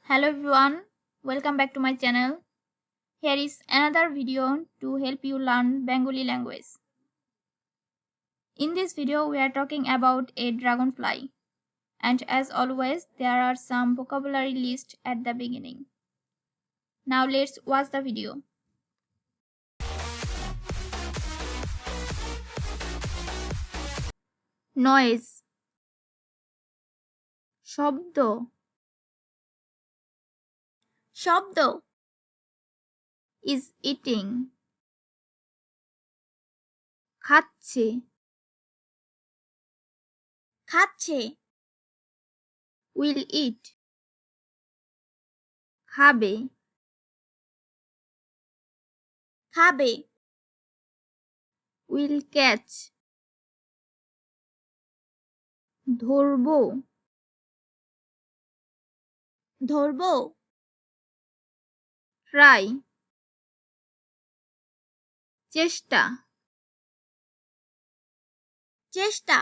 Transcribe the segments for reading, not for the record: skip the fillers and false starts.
Hello everyone, welcome back to my channel. Here is another video to help you learn Bengali language. In this video we are talking about a dragonfly, and as always there are some vocabulary list at the beginning. Now let's watch the video. Noise, শব্দ, শব্দ is eating, খাচ্ছে, খাচ্ছে will eat, খাবে, খাবে will catch, ধরবো, ধরবো try, চেষ্টা, চেষ্টা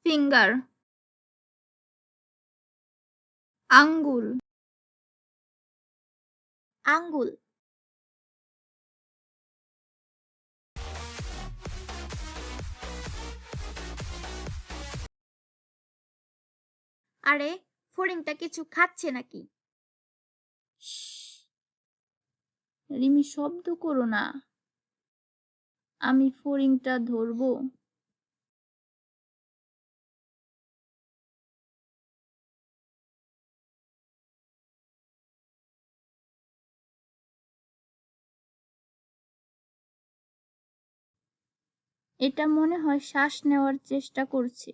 finger, আঙ্গুল, আঙ্গুল আরে ফড়িংটা কিছু খাচ্ছে নাকি? রিমি শব্দ করো না, আমি ফড়িংটা ধরবো। এটা মনে হয় শ্বাস নেওয়ার চেষ্টা করছে।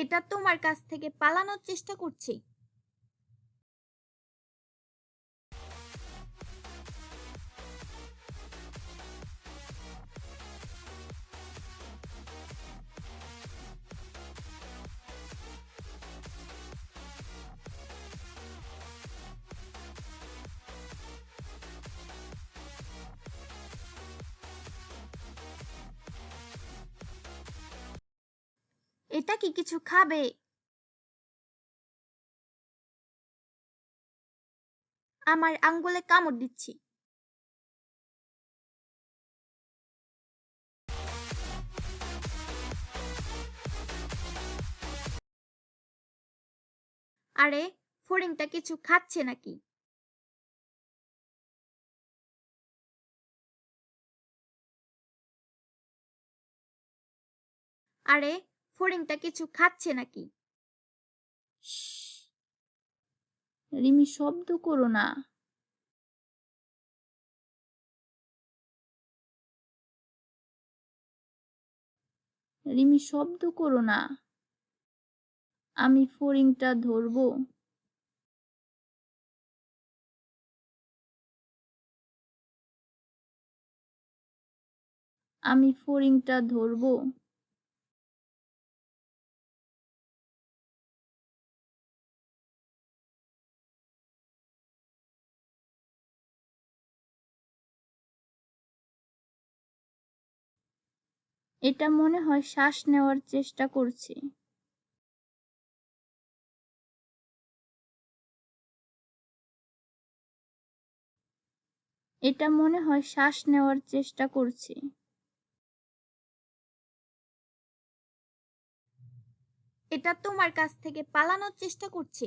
এটা তোমার কাছ থেকে পালানোর চেষ্টা করছে। এটা কি কিছু খাবে? আমার আঙ্গুলে কামড় দিচ্ছি। আরে ফড়িংটা কিছু খাচ্ছে নাকি? আরে ফড়িংটা কিছু খাচ্ছে নাকি? রিমি শব্দ করো না, রিমি শব্দ করো না, আমি ফড়িংটা ধরবো। আমি ফড়িংটা ধরবো। এটা মনে হয় শ্বাস নেওয়ার চেষ্টা করছে। এটা মনে হয় শ্বাস নেওয়ার চেষ্টা করছে। এটা তোমার কাছ থেকে পালানোর চেষ্টা করছে।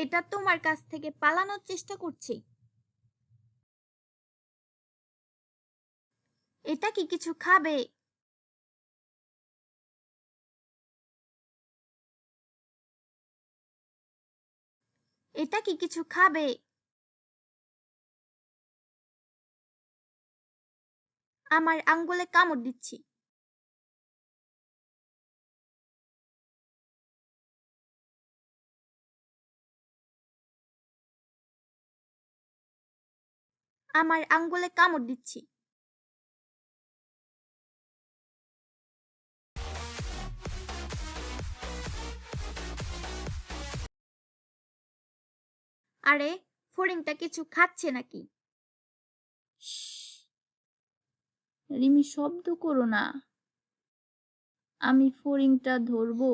এটা তোমার কাছ থেকে পালানোর চেষ্টা করছে। এটা কি কিছু খাবে? এটা কি কিছু খাবে? আমার আঙ্গুলে কামড় দিচ্ছি। আমার আঙ্গুলে কামড় দিচ্ছি। আরে ফড়িংটা কিছু খাচ্ছে নাকি? রিমি, শব্দ করো না, আমি ফড়িংটা ধরবো।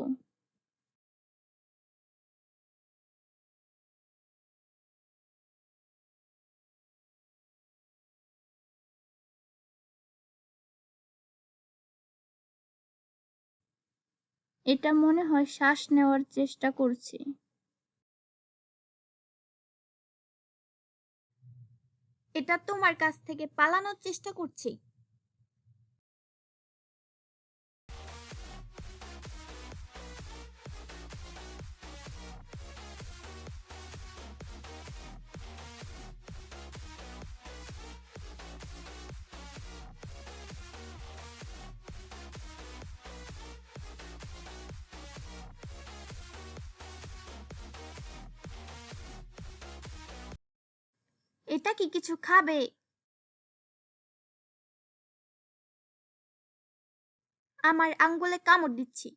এটা মনে হয় শ্বাস নেওয়ার চেষ্টা করছে। এটা তোমার কাছ থেকে পালানোর চেষ্টা করছে। এটা কি কিছু খাবে? আমার আঙ্গুলে কামড় দিচ্ছি।